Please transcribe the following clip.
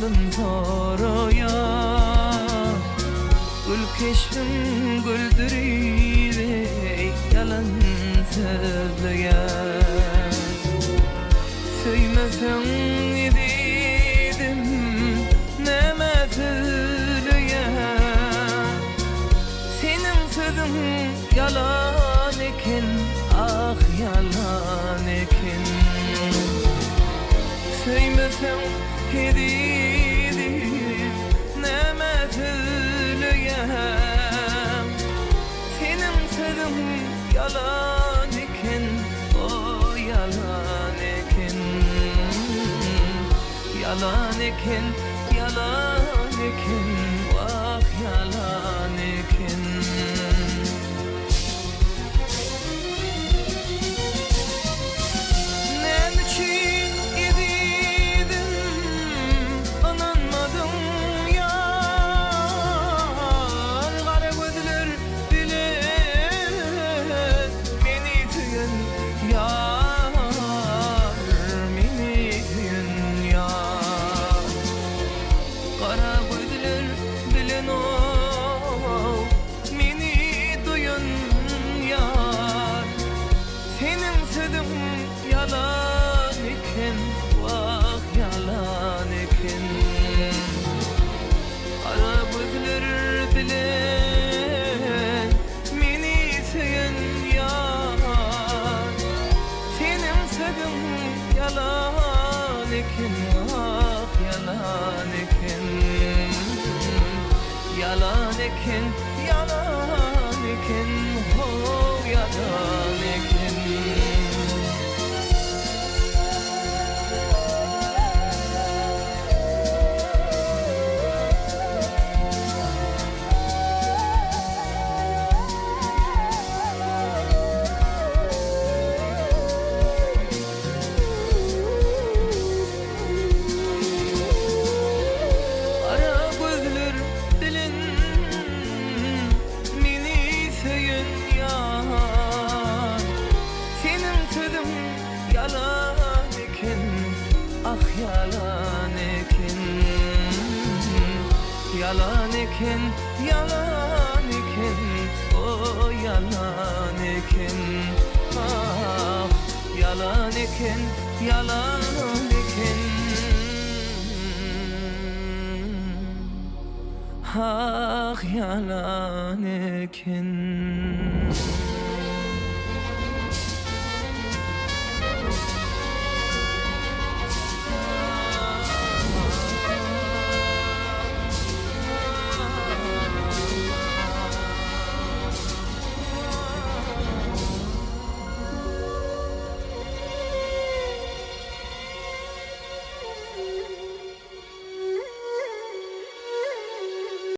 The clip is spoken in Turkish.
yalın zoraya. Gül keşfim güldürüyle yalan sözlüye. Söymesen idiydim neme söylüye. Senin sözün yalan ekin, ah yalan ekin. Söymesen idiydim neme söylüyem. Senin sözün yalan ekin, o yalan ekin. Yalan ekin, yalan ekin, vah yalan ekin. Yalan ekin, vah yalan ekin. Kara gözler bilen meni söyün yar. Senin sözün yalan ekin, vah yalan ekin. Yalan ekin, yalan ekin, oh yalan ekin. Yalan ekin, ah yalan ekin. Yalan ekin, yalan ekin, oh yalan ekin. Ah yalan ekin, yalan ekin. Ah yalan ekin.